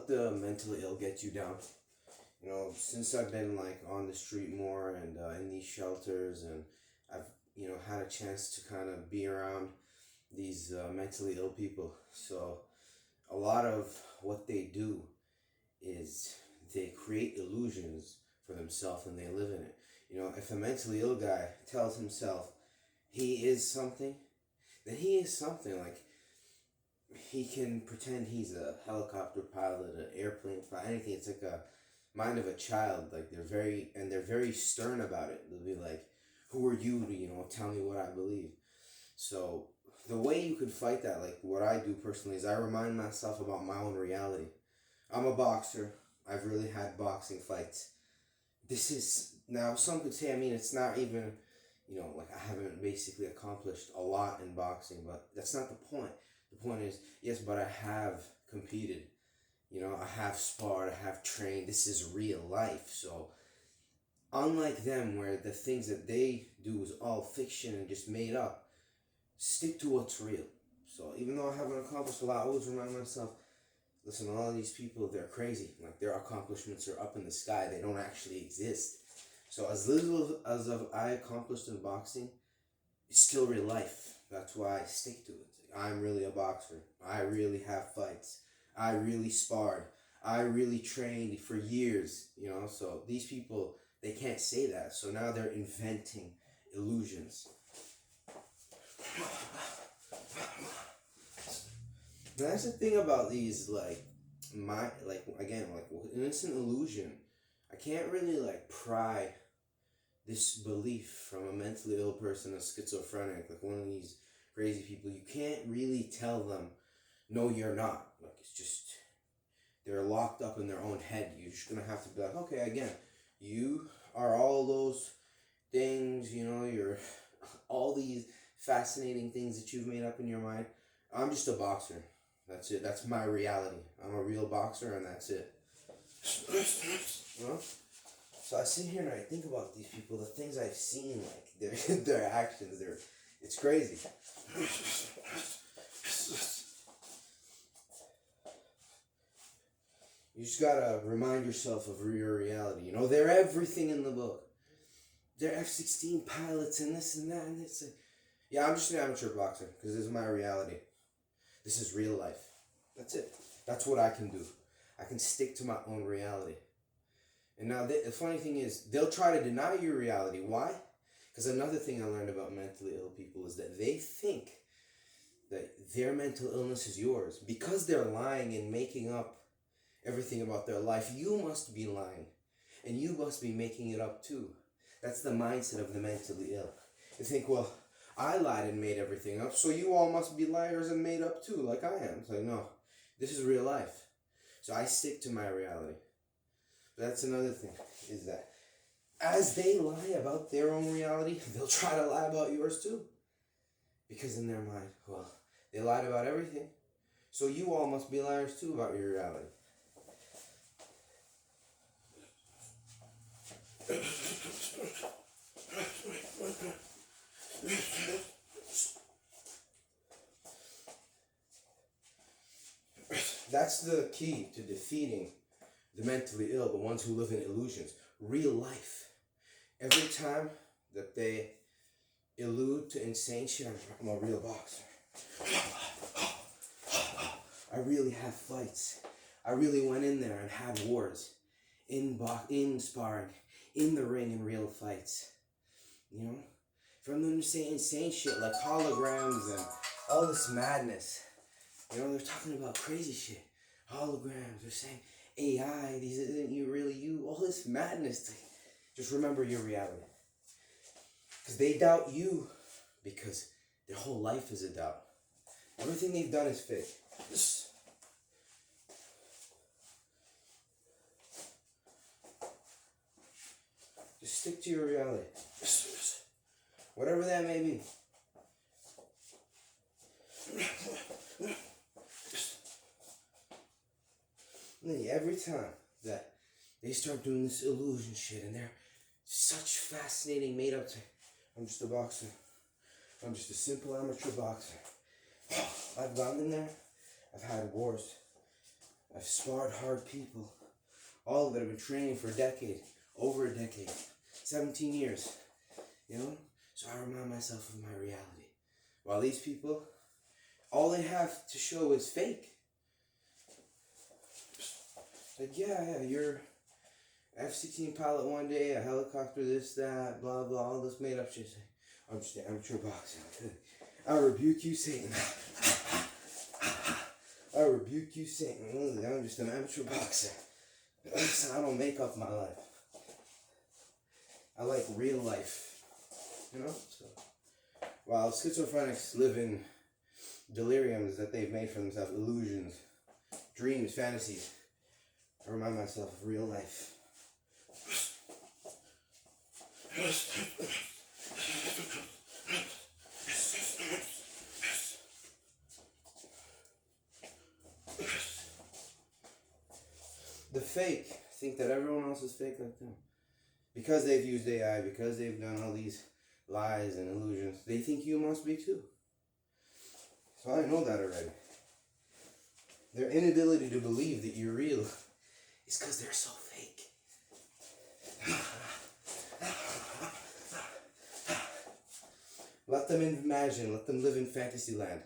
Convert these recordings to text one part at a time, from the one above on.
let the mentally ill get you down. You know, since I've been like on the street more and in these shelters, and I've had a chance to kind of be around these mentally ill people. So a lot of what they do is they create illusions for themselves and they live in it. You know, if a mentally ill guy tells himself he is something, then he is something. Like, he can pretend he's a helicopter pilot, an airplane pilot, anything. It's like a mind of a child. Like, they're very stern about it. They'll be like, "Who are you to tell me what I believe?" So the way you could fight that, like what I do personally, is I remind myself about my own reality. I'm a boxer. I've really had boxing fights. This is now some could say, I mean, it's not even, like I haven't basically accomplished a lot in boxing, but that's not the point. The point is, yes, but I have competed. I have sparred, I have trained. This is real life. So unlike them, where the things that they do is all fiction and just made up, stick to what's real. So even though I haven't accomplished a lot, I always remind myself, listen, all of these people, they're crazy. Like, their accomplishments are up in the sky. They don't actually exist. So as little as I accomplished in boxing, it's still real life. That's why I stick to it. I'm really a boxer. I really have fights. I really sparred. I really trained for years, So these people, they can't say that. So now they're inventing illusions. That's the thing about these, innocent illusion. I can't really pry this belief from a mentally ill person, a schizophrenic, like one of these crazy people. You can't really tell them, no, you're not. Like, it's just, they're locked up in their own head. You're just gonna have to be like, okay, again, you are all those things, you're all these fascinating things that you've made up in your mind. I'm just a boxer. That's it. That's my reality. I'm a real boxer, and that's it. So I sit here and I think about these people, the things I've seen, like their actions. It's crazy. You just gotta remind yourself of your reality. They're everything in the book. They're F-16 pilots and this and that and this. Yeah, I'm just an amateur boxer because this is my reality. This is real life. That's it. That's what I can do. I can stick to my own reality. And now the funny thing is, they'll try to deny your reality. Why? Because another thing I learned about mentally ill people is that they think that their mental illness is yours. Because they're lying and making up everything about their life, you must be lying. And you must be making it up too. That's the mindset of the mentally ill. They think, well, I lied and made everything up, so you all must be liars and made up too, like I am. It's like, no, this is real life. So I stick to my reality. But that's another thing, is that as they lie about their own reality, they'll try to lie about yours too. Because in their mind, well, they lied about everything, so you all must be liars too about your reality. That's the key to defeating the mentally ill, the ones who live in illusions. Real life. Every time that they allude to insane shit, I'm a real boxer. I really have fights. I really went in there and had wars. In sparring, in the ring, in real fights. From them saying insane shit like holograms and all this madness. They're talking about crazy shit. Holograms, they're saying AI, these isn't you really you, all this madness. Just remember your reality. Because they doubt you because their whole life is a doubt. Everything they've done is fake. Just stick to your reality. Whatever that may be. Every time that they start doing this illusion shit and they're such fascinating made up thing, I'm just a boxer. I'm just a simple amateur boxer. I've gone in there. I've had wars. I've sparred hard people. All that have been training for a decade, over a decade, 17 years, you know? So I remind myself of my reality. While these people, all they have to show is fake. Like, yeah, you're F-16 pilot one day, a helicopter, this, that, blah, blah, all this made up shit. I'm just an amateur boxer. I rebuke you, Satan. I rebuke you, Satan. I'm just an amateur boxer. I don't make up my life. I like real life. You know? So, while schizophrenics live in deliriums that they've made for themselves, illusions, dreams, fantasies, I remind myself of real life. The fake think that everyone else is fake like them. Because they've used AI, because they've done all these lies and illusions, they think you must be too. So I know that already. Their inability to believe that you're real is because they're so fake. Let them imagine, let them live in fantasy land.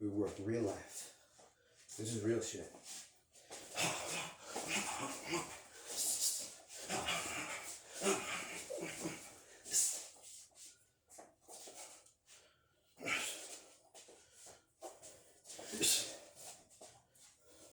We work real life. This is real shit.